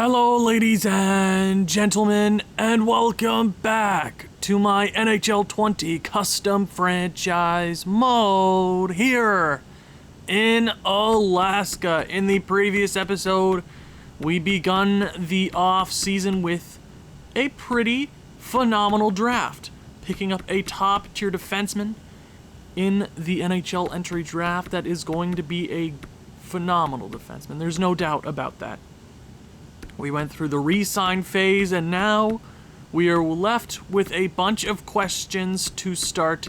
Hello, ladies and gentlemen, and welcome back to my NHL 20 custom franchise mode here in Alaska. In the previous episode, we begun the off-season with a pretty phenomenal draft, picking up a top-tier defenseman in the NHL entry draft that is going to be a phenomenal defenseman. There's no doubt about that. We went through the re-sign phase, and now we are left with a bunch of questions to start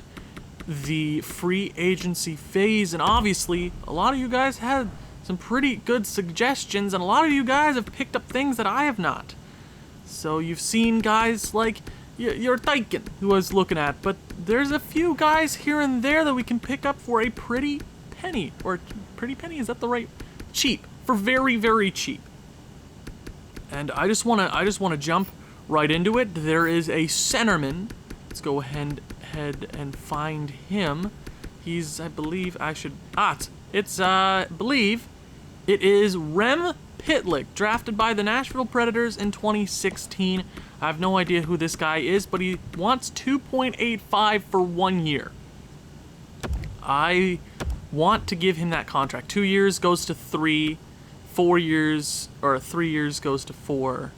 the free agency phase. And obviously, a lot of you guys had some pretty good suggestions, and a lot of you guys have picked up things that I have not. So you've seen guys like your Taiken, who I was looking at, but there's a few guys here and there that we can pick up for a pretty penny. Or pretty penny, is that the right? Cheap. For very, very cheap. And I just wanna jump right into it. There is a centerman. Let's go ahead and find him. He's, I believe it is Rem Pitlick, drafted by the Nashville Predators in 2016. I have no idea who this guy is, but he wants $2.85 for 1 year. I want to give him that contract. 2 years goes to 3. 4 years, or 3 years goes to 4.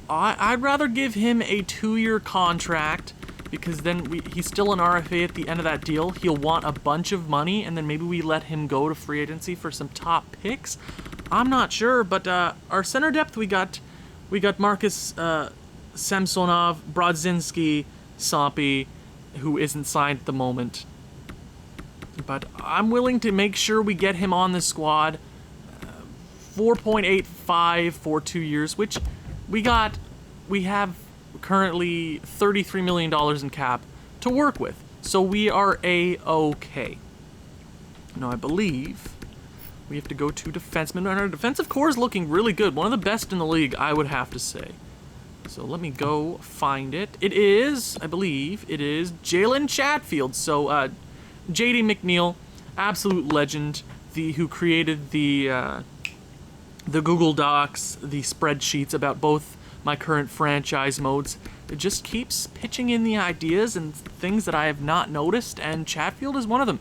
I'd rather give him a 2-year contract, because then he's still an RFA at the end of that deal. He'll want a bunch of money, and then maybe we let him go to free agency for some top picks. I'm not sure, but our center depth, we got Marcus Samsonov, Brodzinski, Sompy, who isn't signed at the moment. But I'm willing to make sure we get him on the squad. 4.85 for 2 years, which we have currently $33 million in cap to work with. So we are A-okay. Now I believe we have to go to defenseman, and our defensive core is looking really good. One of the best in the league, I would have to say. So let me go find it. It is, I believe, it is Jalen Chatfield. So JD McNeil, absolute legend, who created the Google Docs, the spreadsheets about both my current franchise modes. It just keeps pitching in the ideas and things that I have not noticed, and Chatfield is one of them.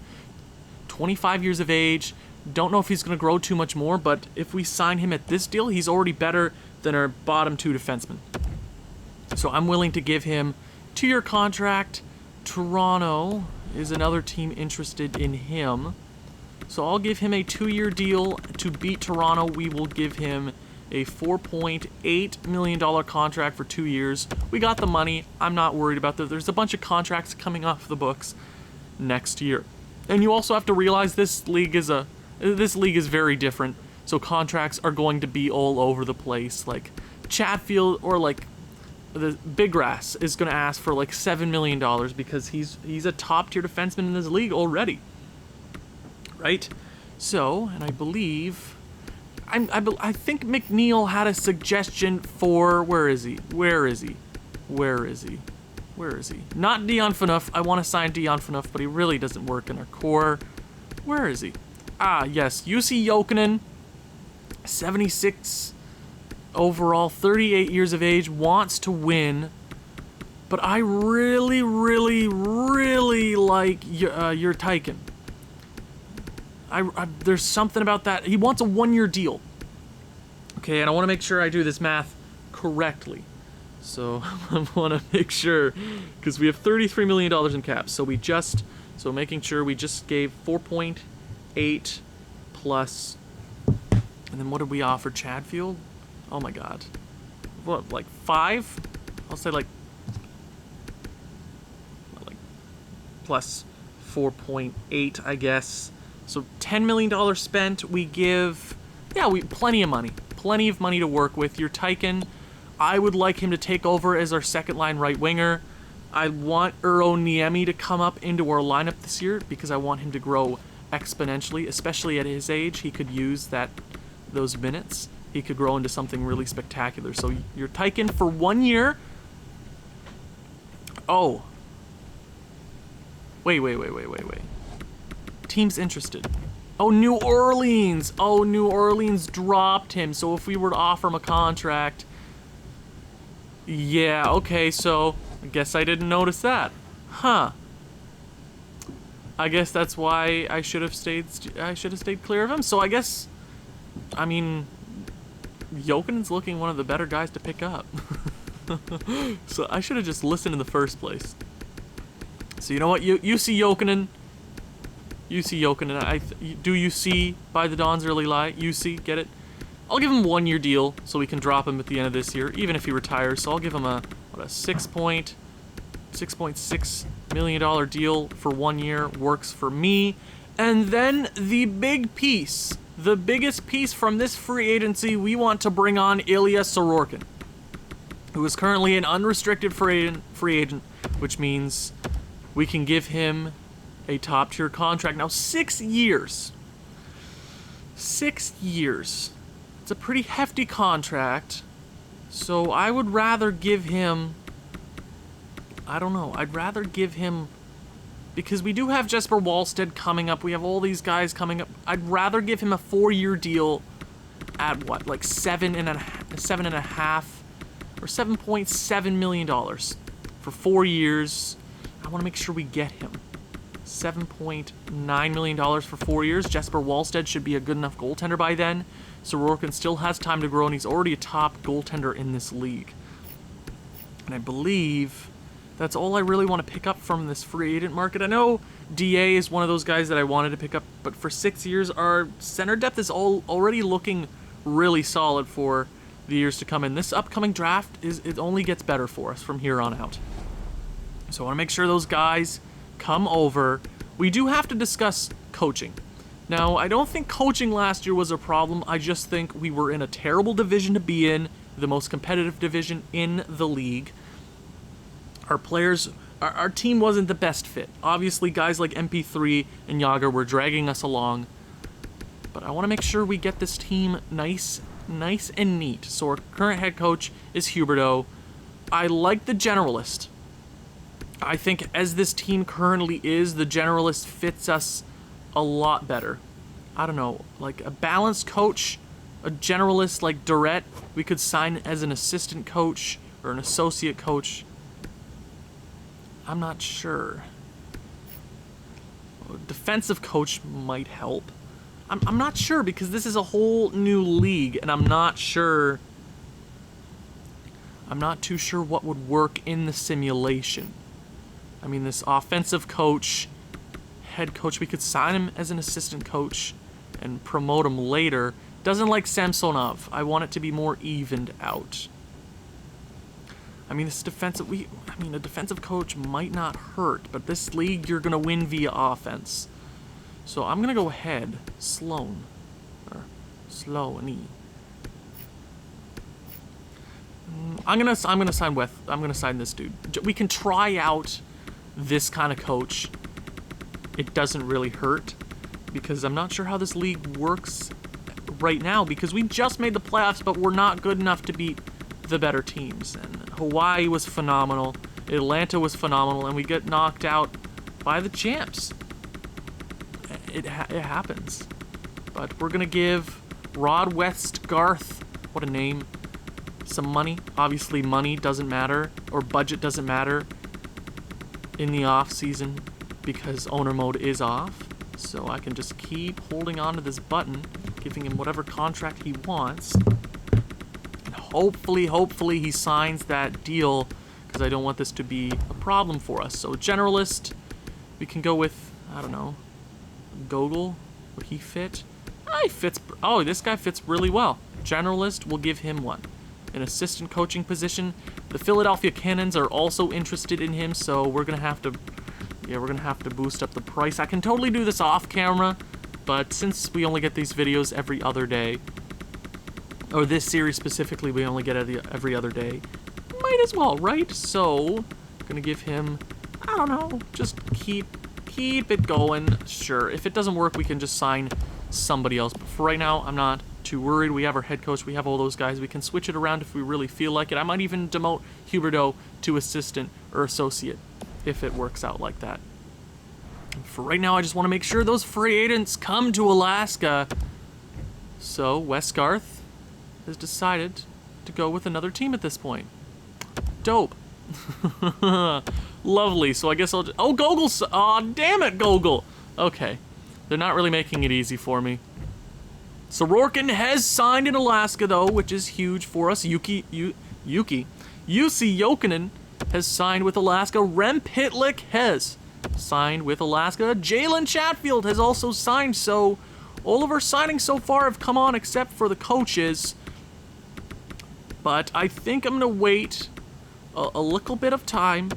25 years of age, don't know if he's going to grow too much more, but if we sign him at this deal, he's already better than our bottom 2 defensemen. So I'm willing to give him a 2-year contract. Toronto is another team interested in him. So I'll give him a 2-year deal. To beat Toronto, we will give him a $4.8 million contract for 2 years. We got the money. I'm not worried about that. There's a bunch of contracts coming off the books next year. And you also have to realize this league is very different. So contracts are going to be all over the place. Like Chatfield, or like the Big Grass is going to ask for like $7 million because he's a top-tier defenseman in this league already. Right? So, and I believe, I think McNeil had a suggestion for, where is he? Not Dion Phaneuf. I want to sign Dion Phaneuf, but he really doesn't work in our core. Where is he? Ah, yes, JUUSI Jokinen, 76 overall, 38 years of age, wants to win, but I really, really, really like your Taiken. There's something about that. He wants a 1-year deal. Okay, and I want to make sure I do this math correctly. So I want to make sure, because we have $33 million in cap. So making sure we just gave 4.8 plus, and then what did we offer Chatfield? Oh my God. What, like 5? I'll say like plus 4.8, I guess. So $10 million spent. We give, plenty of money to work with. Your Taiken, I would like him to take over as our second line right winger. I want Eero Niemi to come up into our lineup this year because I want him to grow exponentially, especially at his age. He could use those minutes. He could grow into something really spectacular. So your Taiken for 1 year. Oh. Wait. Team's interested. Oh, New Orleans. Oh, New Orleans dropped him. So if we were to offer him a contract... Yeah, okay, so I guess I didn't notice that. Huh. I guess that's why I should have stayed clear of him. So I guess, I mean, Jokinen's looking one of the better guys to pick up. So I should have just listened in the first place. So you know what? You see Jokinen. You see Jokinen. Do you see by the dawn's early light? You see, get it? I'll give him a 1-year deal so we can drop him at the end of this year, even if he retires. So I'll give him a $6.6 million deal for 1 year. Works for me. And then the big piece, the biggest piece from this free agency, we want to bring on Ilya Sorokin, who is currently an unrestricted free agent, which means we can give him a top-tier contract. Now, 6 years. 6 years. It's a pretty hefty contract, so I would rather give him... I don't know. I'd rather give him... Because we do have Jesper Wallstedt coming up. We have all these guys coming up. I'd rather give him a 4-year deal at what? Like $7.5 or $7.7 million for 4 years. I want to make sure we get him. $7.9 million for 4 years. Jesper Wallstedt should be a good enough goaltender by then. Sorokin still has time to grow, and he's already a top goaltender in this league. And I believe that's all I really want to pick up from this free agent market. I know DA is one of those guys that I wanted to pick up, but for 6 years, our center depth is already looking really solid for the years to come. And this upcoming draft, it only gets better for us from here on out. So I want to make sure those guys come over. We do have to discuss coaching. Now, I don't think coaching last year was a problem. I just think we were in a terrible division to be in, the most competitive division in the league. Our players, our team wasn't the best fit. Obviously, guys like MP3 and Yager were dragging us along. But I want to make sure we get this team nice and neat. So our current head coach is Huberdeau. I like the generalist. I think as this team currently is, the generalist fits us a lot better. I don't know, like a balanced coach, a generalist like Durrett, we could sign as an assistant coach or an associate coach. I'm not sure. A defensive coach might help. I'm not sure because this is a whole new league and I'm not too sure what would work in the simulation. I mean, this offensive coach, head coach, we could sign him as an assistant coach and promote him later. Doesn't like Samsonov. I want it to be more evened out. I mean, a defensive coach might not hurt, but this league you're gonna win via offense. So I'm gonna go ahead, Sloaney. I'm gonna sign this dude. We can try out this kind of coach. It doesn't really hurt because I'm not sure how this league works right now because we just made the playoffs, but we're not good enough to beat the better teams. And Hawaii was phenomenal, Atlanta was phenomenal, and we get knocked out by the champs. It happens. But we're gonna give Rod Westgarth, what a name, some money. Obviously money doesn't matter, or budget doesn't matter in the off season because owner mode is off. So I can just keep holding on to this button, giving him whatever contract he wants. And hopefully he signs that deal because I don't want this to be a problem for us. So generalist, we can go with, I don't know, Gogol. Would he fit? He fits. Oh, this guy fits really well. Generalist, we'll give him one. An assistant coaching position. The Philadelphia Cannons are also interested in him, so we're gonna have to boost up the price. I can totally do this off camera, but since we only get these videos every other day, or this series specifically, we only get it every other day, might as well, right? So, I'm gonna give him, I don't know, just keep it going. Sure, if it doesn't work, we can just sign somebody else. But for right now, I'm not too worried. We have our head coach, we have all those guys. We can switch it around if we really feel like it. I might even demote Huberdeau to assistant or associate if it works out like that. For right now, I just want to make sure those free agents come to Alaska. So Westgarth has decided to go with another team at this point. Dope. Lovely. So I guess I'll... Oh, Gogol's... Aw, damn it, Gogol. Okay. They're not really making it easy for me. Sorokin has signed in Alaska, though, which is huge for us. JUUSI Jokinen has signed with Alaska. Rem Pitlick has signed with Alaska. Jalen Chatfield has also signed, so all of our signings so far have come on except for the coaches. But I think I'm going to wait a little bit of time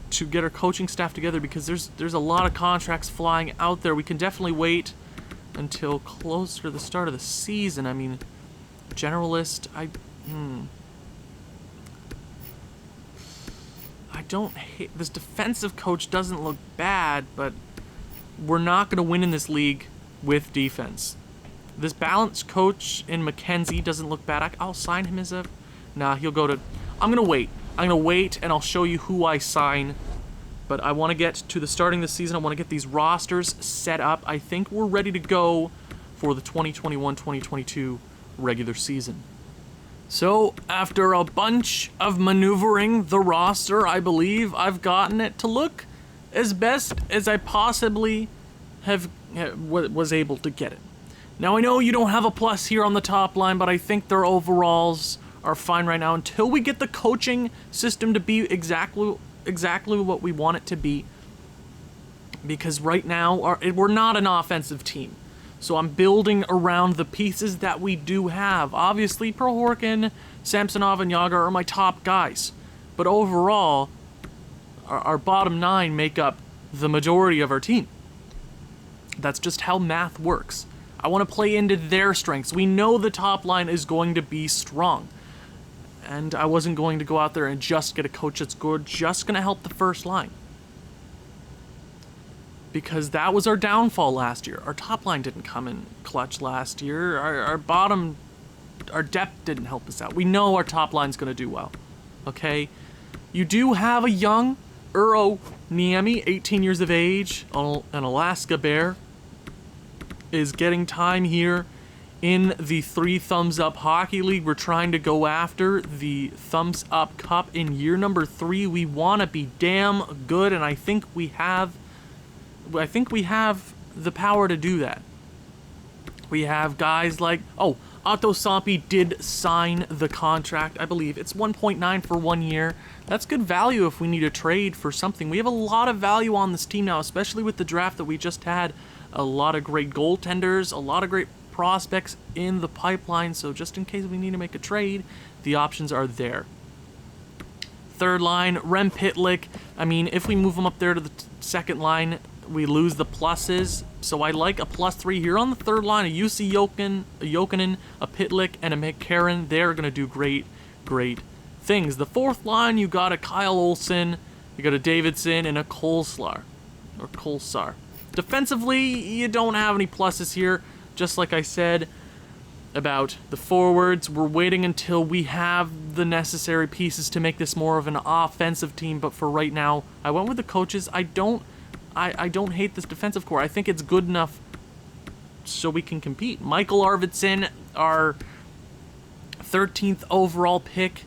to get our coaching staff together because there's a lot of contracts flying out there. We can definitely wait until closer to the start of the season. I mean, generalist, I don't hate... This defensive coach doesn't look bad, but we're not going to win in this league with defense. This balanced coach in McKenzie doesn't look bad. I'll sign him as a... Nah, he'll go to... I'm going to wait. I'm going to wait, and I'll show you who I sign. But I want to get to the starting of the season. I want to get these rosters set up. I think we're ready to go for the 2021-2022 regular season. So, after a bunch of maneuvering the roster, I believe I've gotten it to look as best as I possibly was able to get it. Now, I know you don't have a plus here on the top line, but I think their overalls are fine right now until we get the coaching system to be exactly what we want it to be. Because right now, we're not an offensive team. So I'm building around the pieces that we do have. Obviously, Prohorkin, Samsonov, and Yager are my top guys. But overall, our bottom 9 make up the majority of our team. That's just how math works. I want to play into their strengths. We know the top line is going to be strong. And I wasn't going to go out there and just get a coach that's good, just going to help the first line. Because that was our downfall last year. Our top line didn't come in clutch last year. Our depth didn't help us out. We know our top line's going to do well. Okay? You do have a young Uro Niemi, 18 years of age, an Alaska Bear, is getting time here in the 3 Thumbs Up Hockey League. We're trying to go after the Thumbs Up Cup in year number 3. We want to be damn good, and I think we have the power to do that. We have guys like... Oh, Otto Sampi did sign the contract, I believe. It's 1.9 for 1 year. That's good value if we need a trade for something. We have a lot of value on this team now, especially with the draft that we just had. A lot of great goaltenders, a lot of great prospects in the pipeline, so just in case we need to make a trade, the options are there. Third line, Rem Pitlick. I mean, if we move him up there to the second line, we lose the pluses, so I like a +3 here on the third line. A JUUSI Jokinen, a Pitlick, and a McCarron. They're going to do great things. The fourth line, you got a Kyle Olsen, you got a Davidson, and a Kolsar. Defensively, you don't have any pluses here. Just like I said about the forwards, we're waiting until we have the necessary pieces to make this more of an offensive team, but for right now, I went with the coaches. I don't hate this defensive core. I think it's good enough so we can compete. Michael Arvidsson, our 13th overall pick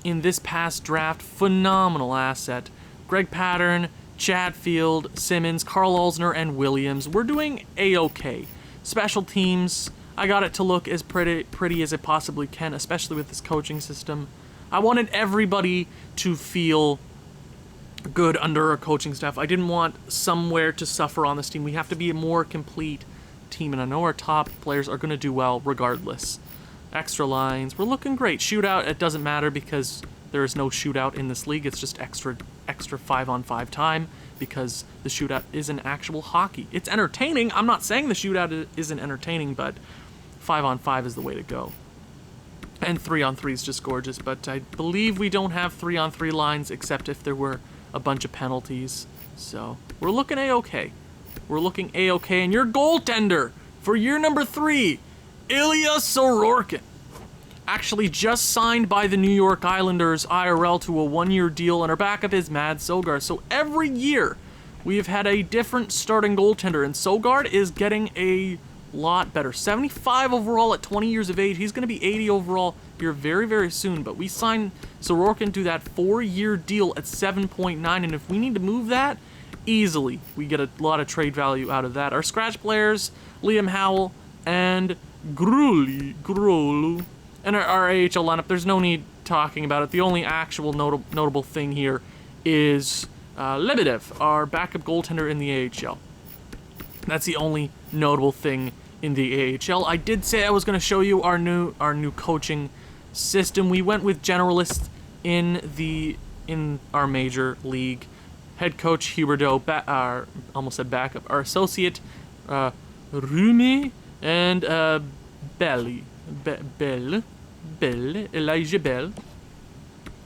in this past draft. Phenomenal asset. Greg Pattern, Chatfield, Simmons, Carl Alsner, and Williams. We're doing A-okay. Special teams, I got it to look as pretty as it possibly can, especially with this coaching system. I wanted everybody to feel good under our coaching staff. I didn't want somewhere to suffer on this team. We have to be a more complete team, and I know our top players are going to do well regardless. Extra lines, we're looking great. Shootout, it doesn't matter because there is no shootout in this league. It's just extra 5-on-5 time because the shootout isn't actual hockey. It's entertaining. I'm not saying the shootout isn't entertaining, but 5-on-5 is the way to go. And 3-on-3 is just gorgeous, but I believe we don't have 3-on-3 lines except if there were a bunch of penalties. So we're looking A-okay. We're looking A-okay. And your goaltender for year number 3, Ilya Sorokin, actually just signed by the New York Islanders IRL to a 1-year deal, and our backup is Mad Sogar. So every year we have had a different starting goaltender, and Sogard is getting a lot better. 75 overall at 20 years of age. He's going to be 80 overall here very, very soon, but we signed Sorokin to that 4-year deal at 7.9, and if we need to move that, easily, we get a lot of trade value out of that. Our scratch players, Liam Howell and Grolu. And our AHL lineup, there's no need talking about it. The only actual notable thing here is Lebedev, our backup goaltender in the AHL. That's the only notable thing in the AHL. I did say I was going to show you our new coaching system. We went with generalists in our major league. Head coach Huberdeau, almost said backup. Our associate Rumi and Elijah Bell.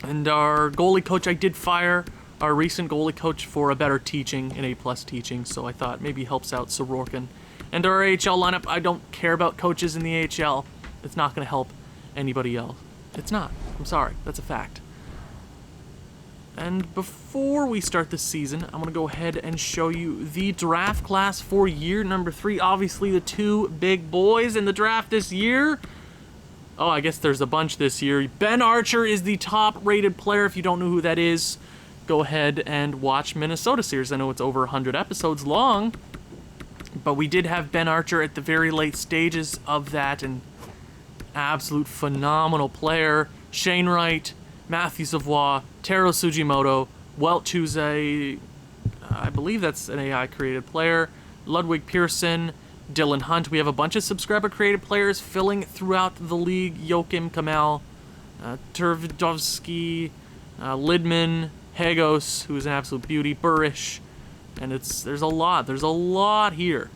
And our goalie coach, I did fire our recent goalie coach for a better teaching, an A+ teaching, so I thought maybe helps out Sorokin. And our AHL lineup, I don't care about coaches in the AHL. It's not going to help anybody else. It's not. I'm sorry. That's a fact. And before we start the season, I'm going to go ahead and show you the draft class for year number 3. Obviously, the 2 big boys in the draft this year. Oh, I guess there's a bunch this year. Ben Archer is the top-rated player. If you don't know who that is, go ahead and watch Minnesota series. I know it's over 100 episodes long, but we did have Ben Archer at the very late stages of that, and absolute phenomenal player. Shane Wright, Matthew Savoie, Taro Sugimoto, Welt Chuse, I believe that's an AI-created player, Ludwig Pearson, Dylan Hunt. We have a bunch of subscriber-created players filling throughout the league. Joachim Kamel, Turvidovsky, Lidman, Hagos, who's an absolute beauty, Burish, and there's a lot here.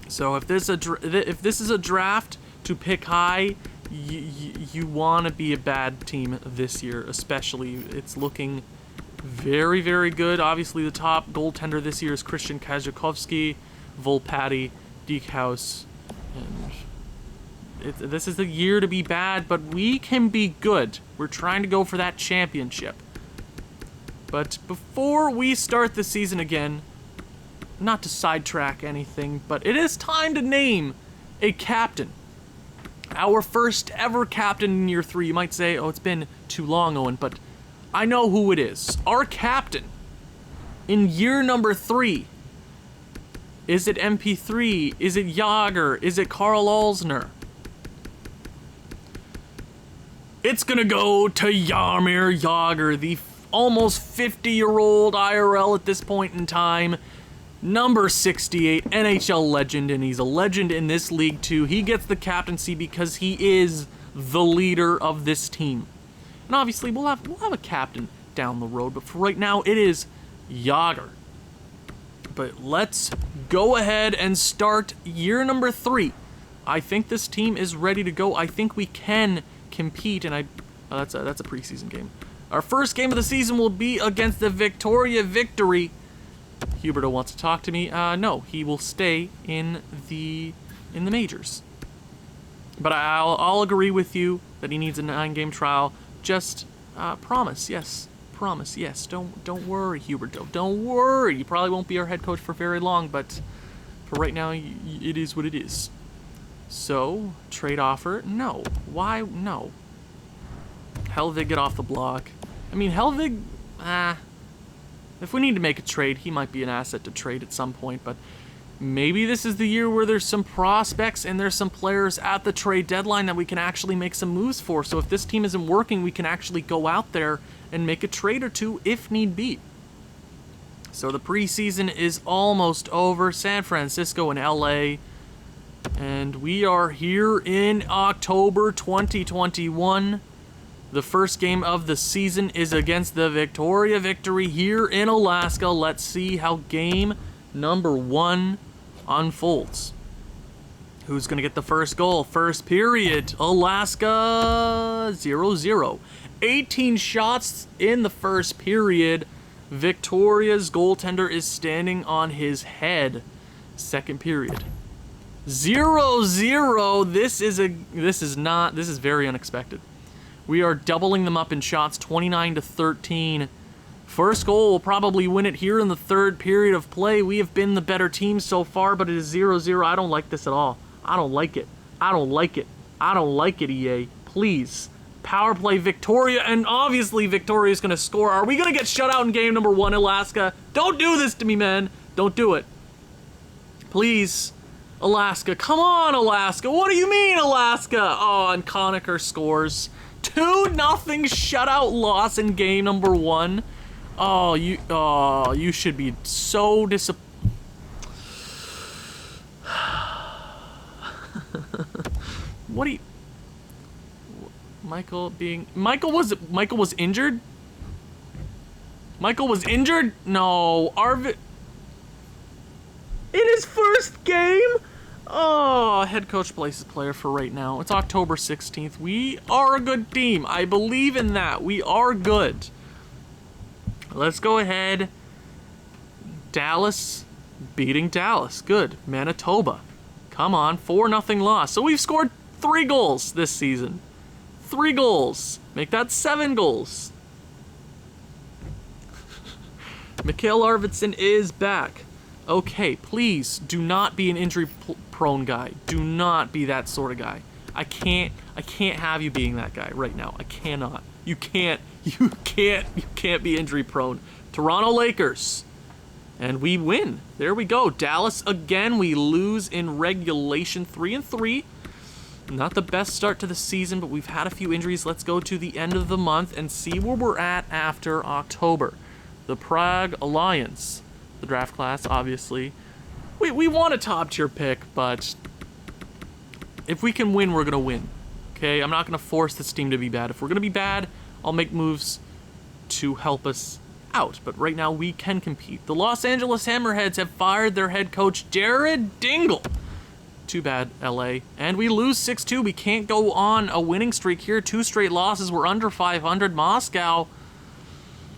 So if this is a draft to pick high, you want to be a bad team this year, especially. It's looking very, very good. Obviously, the top goaltender this year is Christian Kajakovsky, Volpatty, Diekhaus, and this is the year to be bad, but we can be good. We're trying to go for that championship. But before we start the season again, not to sidetrack anything, but it is time to name a captain. Our first ever captain in year 3. You might say, oh, it's been too long, Owen, but I know who it is. Our captain in year number 3. Is it MP3? Is it Yager? Is it Carl Alsner? It's gonna go to Jaromir Jagr, the almost 50-year-old IRL at this point in time. Number 68, NHL legend, and he's a legend in this league too. He gets the captaincy because he is the leader of this team. And obviously, we'll have a captain down the road, but for right now, it is Jagr. But let's go ahead and start year number 3. I think this team is ready to go. I think we can compete, and that's a preseason game. Our first game of the season will be against the Victoria Victory. Huberto wants to talk to me. No, he will stay in the majors. But I'll agree with you that he needs a 9-game trial. Just promise, yes. Promise, yes. Don't worry, Huberto. Don't worry. You probably won't be our head coach for very long, but for right now, it is what it is. So, trade offer? No. Why? No. Helvig, get off the block. I mean, Helvig, if we need to make a trade, he might be an asset to trade at some point, but maybe this is the year where there's some prospects and there's some players at the trade deadline that we can actually make some moves for. So if this team isn't working, we can actually go out there and make a trade or two if need be. So the preseason is almost over. San Francisco and LA. And we are here in October 2021. The first game of the season is against the Victoria Victory here in Alaska. Let's see how game number 1 unfolds. Who's going to get the first goal? First period, Alaska 0-0. 18 shots in the first period. Victoria's goaltender is standing on his head. Second period, 0-0. This is very unexpected. We are doubling them up in shots, 29-13 First goal will probably win it here in the third period of play. We have been the better team so far, but it is 0-0. I don't like this at all. I don't like it. I don't like it. I don't like it, EA. Please. Power play Victoria, and obviously Victoria's going to score. Are we going to get shut out in game number 1, Alaska? Don't do this to me, man. Don't do it. Please. Alaska. Come on, Alaska. What do you mean, Alaska? Oh, and Conacher scores. 2-0 shutout loss in game number 1. Oh, you should be so disappointed. What do you... Michael was injured? Michael was injured? No, Arvid... In his first game? Oh, head coach places player for right now. It's October 16th. We are a good team. I believe in that. We are good. Let's go ahead. Dallas beating Dallas. Good. Manitoba. Come on. 4-0 loss. So we've scored 3 goals this season. 3 goals. Make that 7 goals. Mikhail Arvidsson is back. Okay, please do not be an injury-prone guy. Do not be that sort of guy. I can't have you being that guy right now. I cannot. You can't be injury-prone. Toronto Lakers. And we win. There we go. Dallas again. We lose in regulation 3-3. Not the best start to the season, but we've had a few injuries. Let's go to the end of the month and see where we're at after October. The Prague Alliance. The draft class, obviously. We want a top-tier pick, but if we can win, we're going to win. Okay? I'm not going to force this team to be bad. If we're going to be bad, I'll make moves to help us out. But right now, we can compete. The Los Angeles Hammerheads have fired their head coach, Jared Dingle. Too bad, LA. And we lose 6-2. We can't go on a winning streak here. 2 straight losses. We're under 500. Moscow,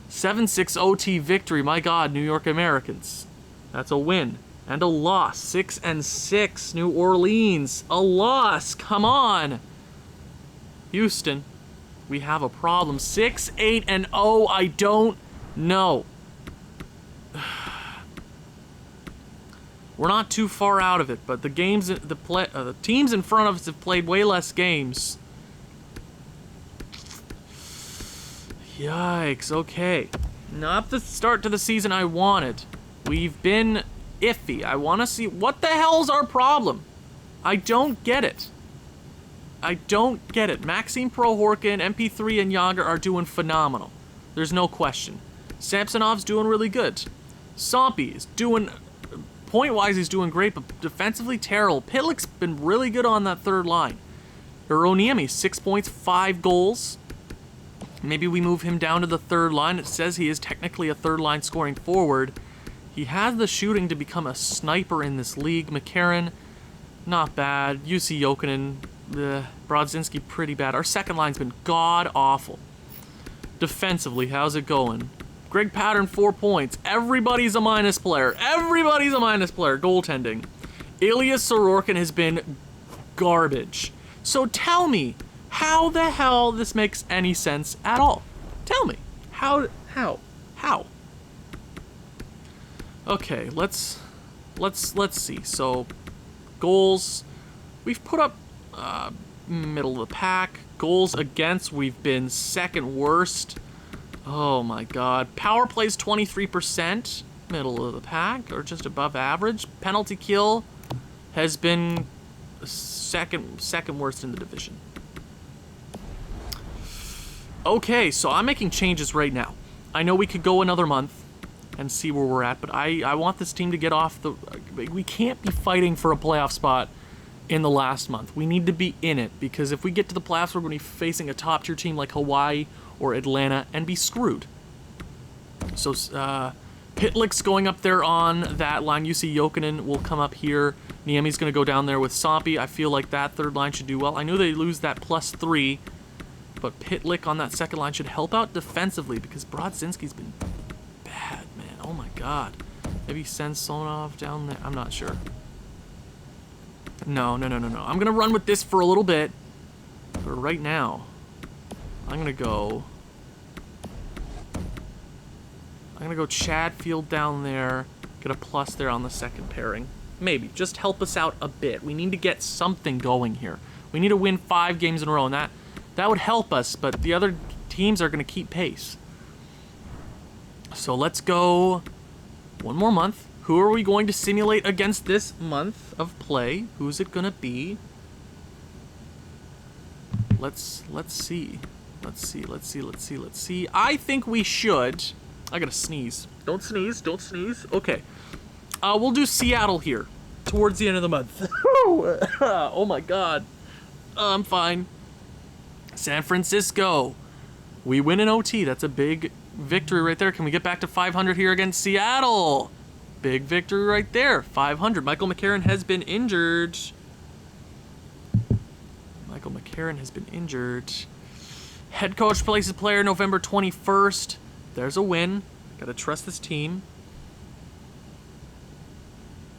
7-6 OT victory. My God, New York Americans. That's a win. And a loss. 6-6. New Orleans. A loss. Come on. Houston. We have a problem. 6-8-0. I don't know. We're not too far out of it, but the games, the teams in front of us have played way less games. Yikes, okay. Not the start to the season I wanted. We've been iffy. I want to see, what the hell's our problem? I don't get it. I don't get it. Maxime Prohorkin, MP3, and Yager are doing phenomenal. There's no question. Samsonov's doing really good. Sompy is doing, point-wise he's doing great, but defensively terrible. Pitlick's been really good on that third line. Uroniemi, 6 points, 5 goals. Maybe we move him down to the third line. It says he is technically a third line scoring forward. He has the shooting to become a sniper in this league. McCarron, not bad. JUUSI Jokinen, Brodzinski, pretty bad. Our second line's been god-awful. Defensively, how's it going? Greg Pattern, 4 points. Everybody's a minus player. Everybody's a minus player. Goaltending. Ilya Sorokin has been garbage. So tell me, how the hell this makes any sense at all? Tell me. How? Okay, let's see. So, goals, we've put up middle of the pack. Goals against, we've been second worst. Oh my God. Power plays 23%, middle of the pack, or just above average. Penalty kill has been second worst in the division. Okay, so I'm making changes right now. I know we could go another month and see where we're at, but I want this team to get off the... We can't be fighting for a playoff spot in the last month. We need to be in it, because if we get to the playoffs, we're going to be facing a top-tier team like Hawaii or Atlanta and be screwed. So, Pitlick's going up there on that line. JUUSI Jokinen will come up here. Niemi's going to go down there with Sompy. I feel like that third line should do well. I knew they lose that +3, but Pitlick on that second line should help out defensively, because Brodzinski's been bad, man. Oh my God. Maybe send Sonov down there. I'm not sure. No. I'm going to run with this for a little bit. But right now, I'm going to go I'm gonna go Chatfield down there. Get a plus there on the second pairing. Maybe. Just help us out a bit. We need to get something going here. We need to win 5 games in a row, and that would help us, but the other teams are gonna keep pace. So let's go one more month. Who are we going to simulate against this month of play? Who's it gonna be? Let's see. Let's see. I think we should. I gotta sneeze. Don't sneeze. Okay. We'll do Seattle here towards the end of the month. Oh my god. I'm fine. San Francisco. We win in OT. That's a big victory right there. Can we get back to 500 here against Seattle? Big victory right there. 500. Michael McCarron has been injured. Head coach places player November 21st. There's a win. Gotta trust this team.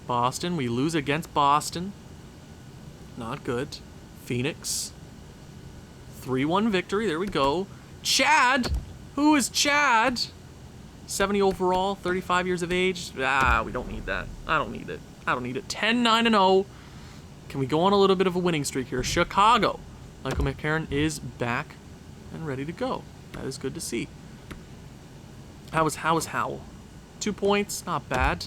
Boston. We lose against Boston. Not good. Phoenix. 3-1 victory. There we go. Chad. Who is Chad? 70 overall, 35 years of age. We don't need that. I don't need it. 10-9-0. Can we go on a little bit of a winning streak here? Chicago. Michael McCarron is back and ready to go. That is good to see. How is Howell? 2 points, not bad.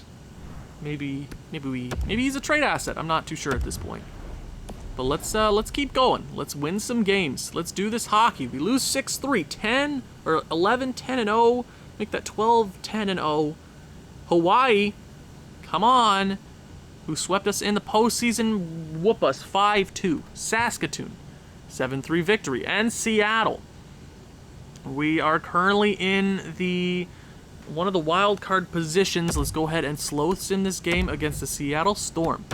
Maybe he's a trade asset. I'm not too sure at this point. But let's keep going. Let's win some games. Let's do this hockey. We lose 6-3, 10 or 11-10-0. Make that 12-10-0. Hawaii, come on. Who swept us in the postseason? Whoop us 5-2. Saskatoon, 7-3 victory. And Seattle. We are currently in one of the wild card positions. Let's go ahead and slow sim this game against the Seattle Storm.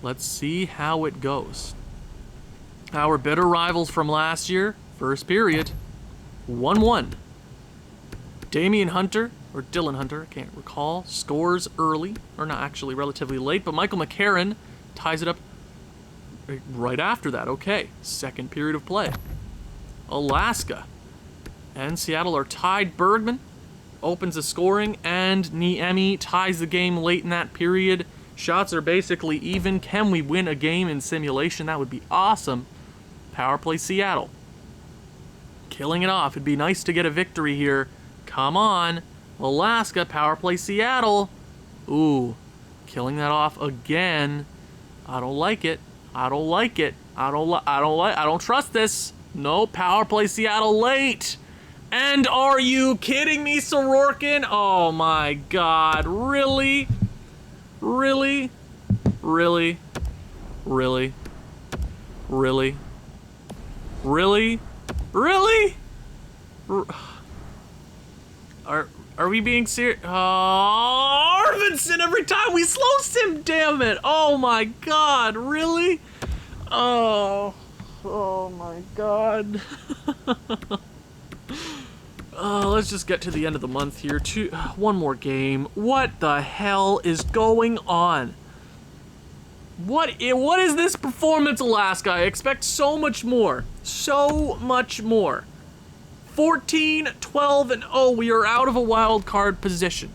Let's see how it goes. Our bitter rivals from last year, first period, 1-1. Damian Hunter, or Dylan Hunter, I can't recall, scores early, or not actually relatively late, but Michael McCarron ties it up right after that. Okay, second period of play. Alaska and Seattle are tied. Bergman opens the scoring, and Niemi ties the game late in that period. Shots are basically even. Can we win a game in simulation? That would be awesome. Power play Seattle. Killing it off. It'd be nice to get a victory here. Come on. Alaska, power play Seattle. Ooh, killing that off again. I don't like it. I don't trust this. No, power play Seattle late. And are you kidding me, Sorokin? Oh my god. Really? Really? Really? Really? Really? Really? Really? Are we being serious? Oh, Arvidsson every time we slow sim, damn it. Oh my god, really? Oh my god. Let's just get to the end of the month here. One more game. What the hell is going on? What is this performance, Alaska? I expect so much more. So much more. 14-12-0. We are out of a wild card position.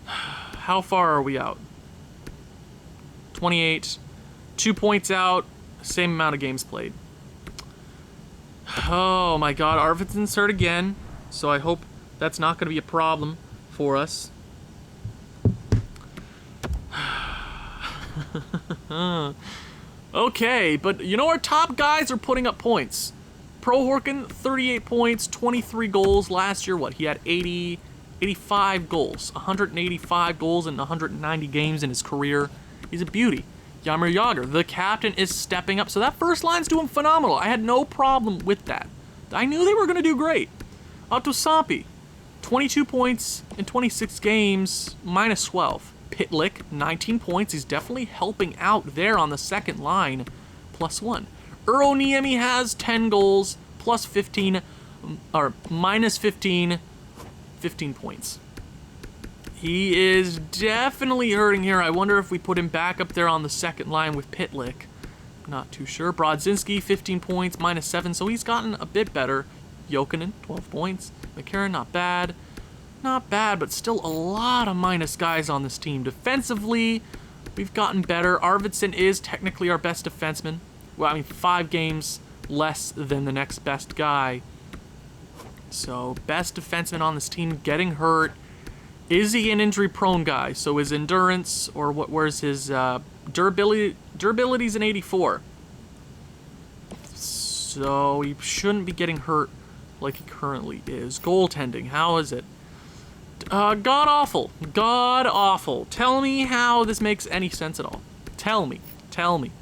How far are we out? 28. 2 points out. Same amount of games played. Oh my god, Arvidsson's hurt again, so I hope that's not going to be a problem for us. Okay, but you know our top guys are putting up points. Prohorken, 38 points, 23 goals. Last year, what? He had 85 goals. 185 goals in 190 games in his career. He's a beauty. Jaromir Jagr, the captain, is stepping up. So that first line's doing phenomenal. I had no problem with that. I knew they were going to do great. Otto Sampi, 22 points in 26 games, minus 12. Pitlick, 19 points. He's definitely helping out there on the second line, plus 1. Euro Niemi has 10 goals, plus 15, or minus 15 points. He is definitely hurting here. I wonder if we put him back up there on the second line with Pitlick. Not too sure. Brodzinski, 15 points, minus 7, so he's gotten a bit better. Jokinen, 12 points. McCarron, not bad. Not bad, but still a lot of minus guys on this team. Defensively, we've gotten better. Arvidsson is technically our best defenseman. Well, I mean, 5 games less than the next best guy. So, best defenseman on this team getting hurt. Is he an injury-prone guy? So his endurance, or where's his durability? Durability's an 84. So he shouldn't be getting hurt like he currently is. Goaltending, how is it? God-awful. God-awful. Tell me how this makes any sense at all. Tell me. Tell me.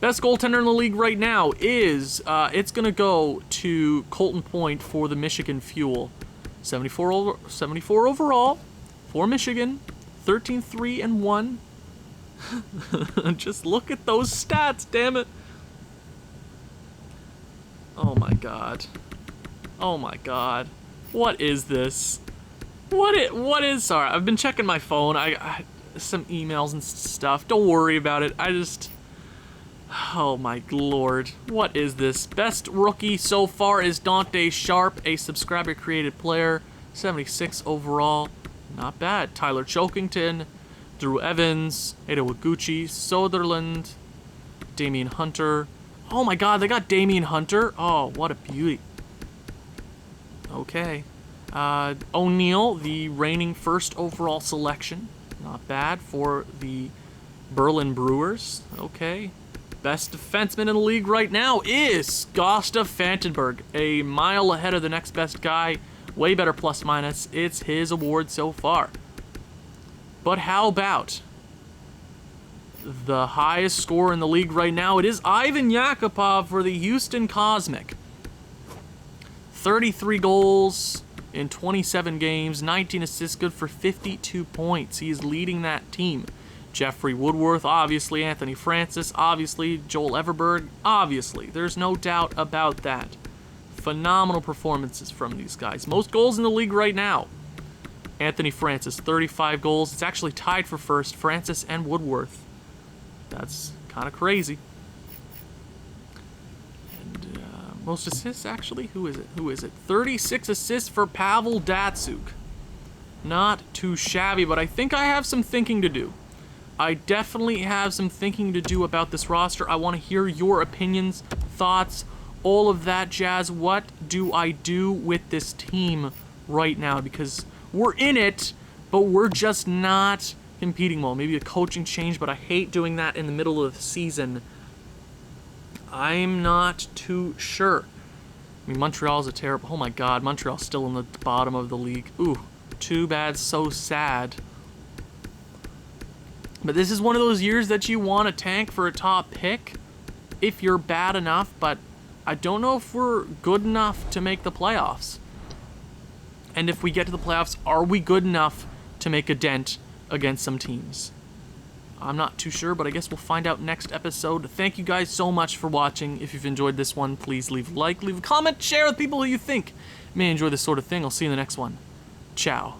Best goaltender in the league right now is, it's going to go to Colton Point for the Michigan Fuel. 74 overall for Michigan. 13-3-1. Just look at those stats, damn it. Oh my god. Oh my god. What is this? What is, sorry, I've been checking my phone. I some emails and stuff. Don't worry about it. Oh my lord. What is this? Best rookie so far is Dante Sharp, a subscriber-created player. 76 overall. Not bad. Tyler Chokington, Drew Evans, Ada Waguchi, Soderlund, Damian Hunter. Oh my god, they got Damian Hunter. Oh, what a beauty. Okay. O'Neill, the reigning first overall selection. Not bad for the Berlin Brewers. Okay. Best defenseman in the league right now is Gosta Fantenberg. A mile ahead of the next best guy. Way better plus minus. It's his award so far. But how about the highest scorer in the league right now? It is Ivan Yakupov for the Houston Cosmic. 33 goals in 27 games, 19 assists, good for 52 points. He is leading that team. Jeffrey Woodworth, obviously. Anthony Francis, obviously. Joel Everberg, obviously. There's no doubt about that. Phenomenal performances from these guys. Most goals in the league right now. Anthony Francis, 35 goals. It's actually tied for first, Francis and Woodworth. That's kind of crazy. And most assists, actually? Who is it? 36 assists for Pavel Datsyuk. Not too shabby, but I think I have some thinking to do. I definitely have some thinking to do about this roster. I want to hear your opinions, thoughts, all of that jazz. What do I do with this team right now? Because we're in it, but we're just not competing well. Maybe a coaching change, but I hate doing that in the middle of the season. I'm not too sure. I mean, Montreal's a terrible... Oh my god, Montreal's still in the bottom of the league. Ooh, too bad, so sad. But this is one of those years that you want to tank for a top pick if you're bad enough, but I don't know if we're good enough to make the playoffs. And if we get to the playoffs, are we good enough to make a dent against some teams? I'm not too sure, but I guess we'll find out next episode. Thank you guys so much for watching. If you've enjoyed this one, please leave a like, leave a comment, share with people who you think may enjoy this sort of thing. I'll see you in the next one. Ciao.